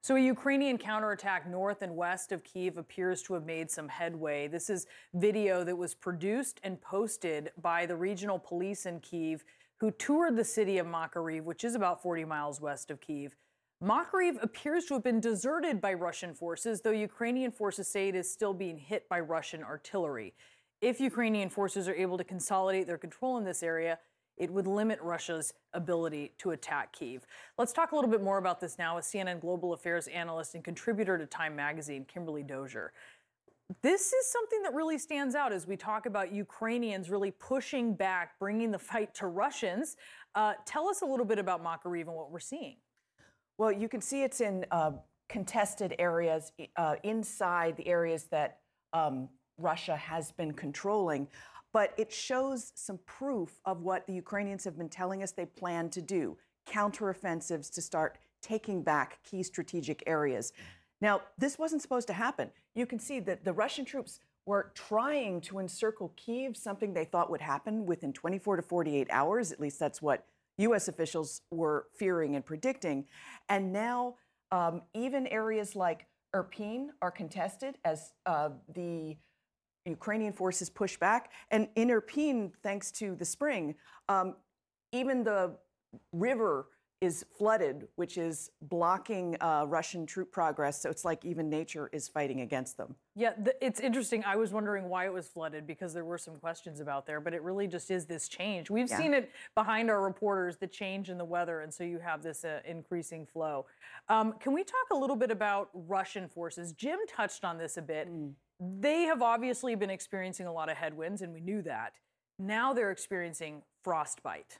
So, a Ukrainian counterattack north and west of Kyiv appears to have made some headway. This is video that was produced and posted by the regional police in Kyiv, who toured the city of Makariv, which is about 40 miles west of Kyiv. Makariv appears to have been deserted by Russian forces, though Ukrainian forces say it is still being hit by Russian artillery. If Ukrainian forces are able to consolidate their control in this area, it would limit Russia's ability to attack Kyiv. Let's talk a little bit more about this now with CNN Global Affairs analyst and contributor to Time Magazine, Kimberly Dozier. This is something that really stands out as we talk about Ukrainians really pushing back, bringing the fight to Russians. Tell us a little bit about Makariv and what we're seeing. Well, you can see it's in contested areas inside the areas that Russia has been controlling. But it shows some proof of what the Ukrainians have been telling us they plan to do, counteroffensives to start taking back key strategic areas. Now, this wasn't supposed to happen. You can see that the Russian troops were trying to encircle Kyiv, something they thought would happen within 24 to 48 hours. At least that's what U.S. officials were fearing and predicting. And now even areas like Irpin are contested as the Ukrainian forces push back. And in Irpin, thanks to the spring, even the river is flooded, which is blocking Russian troop progress. So it's like even nature is fighting against them. Yeah, it's interesting. I was wondering why it was flooded because there were some questions about there, but it really just is this change. We've seen it behind our reporters, the change in the weather, and so you have this increasing flow. Can we talk a little bit about Russian forces? Jim touched on this a bit. They have obviously been experiencing a lot of headwinds, and we knew that. Now they're experiencing frostbite.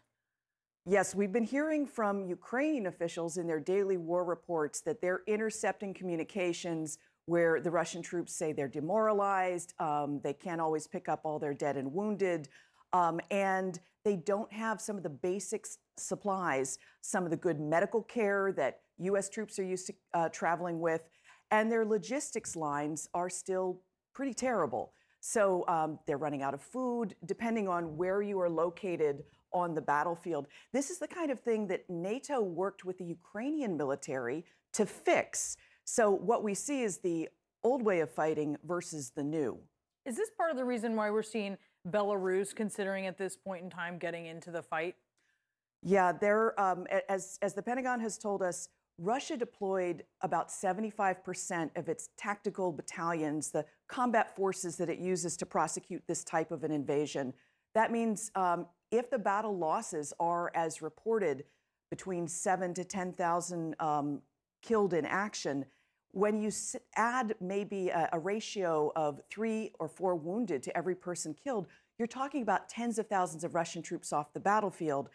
Yes, we've been hearing from Ukrainian officials in their daily war reports that they're intercepting communications where the Russian troops say they're demoralized, they can't always pick up all their dead and wounded, and they don't have some of the basic supplies, some of the good medical care that U.S. troops are used to traveling with, and their logistics lines are still pretty terrible. So they're running out of food, depending on where you are located on the battlefield. This is the kind of thing that NATO worked with the Ukrainian military to fix. So what we see is the old way of fighting versus the new. Is this part of the reason why we're seeing Belarus considering at this point in time getting into the fight? Yeah, they're, as the Pentagon has told us, Russia deployed about 75% of its tactical battalions, the combat forces that it uses to prosecute this type of an invasion. That means if the battle losses are as reported, between 7,000 to 10,000 killed in action, when you add maybe a ratio of 3 or 4 wounded to every person killed, you're talking about tens of thousands of Russian troops off the battlefield.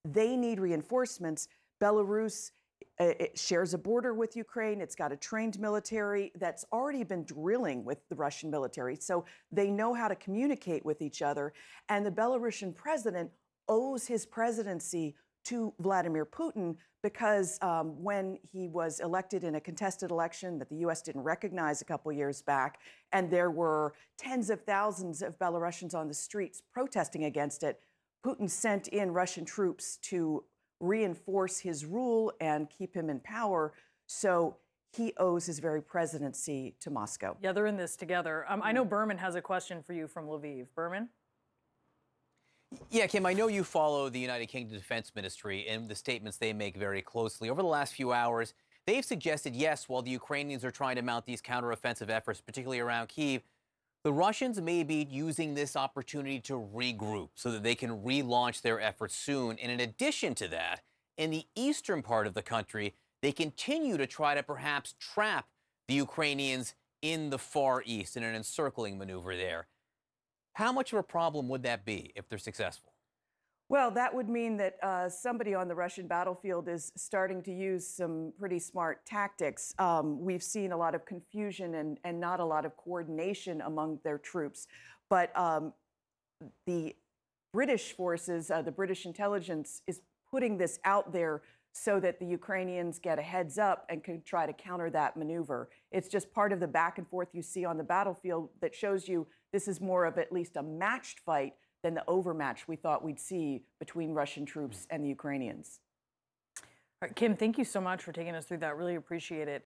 They need reinforcements. Belarus it shares a border with Ukraine. It's got a trained military that's already been drilling with the Russian military. So they know how to communicate with each other. And the Belarusian president owes his presidency to Vladimir Putin because when he was elected in a contested election that the U.S. didn't recognize a couple years back, and there were tens of thousands of Belarusians on the streets protesting against it, Putin sent in Russian troops to reinforce his rule and keep him in power. So he owes his very presidency to Moscow. Yeah, they're in this together. I know Berman has a question for you from Lviv. Berman? Yeah, Kim, I know you follow the United Kingdom Defense Ministry and the statements they make very closely. Over the last few hours, they've suggested, yes, while the Ukrainians are trying to mount these counteroffensive efforts, particularly around Kyiv, the Russians may be using this opportunity to regroup so that they can relaunch their efforts soon. And in addition to that, in the eastern part of the country, they continue to try to perhaps trap the Ukrainians in the Far East in an encircling maneuver there. How much of a problem would that be if they're successful? Well, that would mean that somebody on the Russian battlefield is starting to use some pretty smart tactics. We've seen a lot of confusion and not a lot of coordination among their troops. But the British forces, the British intelligence, is putting this out there so that the Ukrainians get a heads up and can try to counter that maneuver. It's just part of the back and forth you see on the battlefield that shows you this is more of at least a matched fight than the overmatch we thought we'd see between Russian troops and the Ukrainians. All right, Kim, thank you so much for taking us through that. Really appreciate it.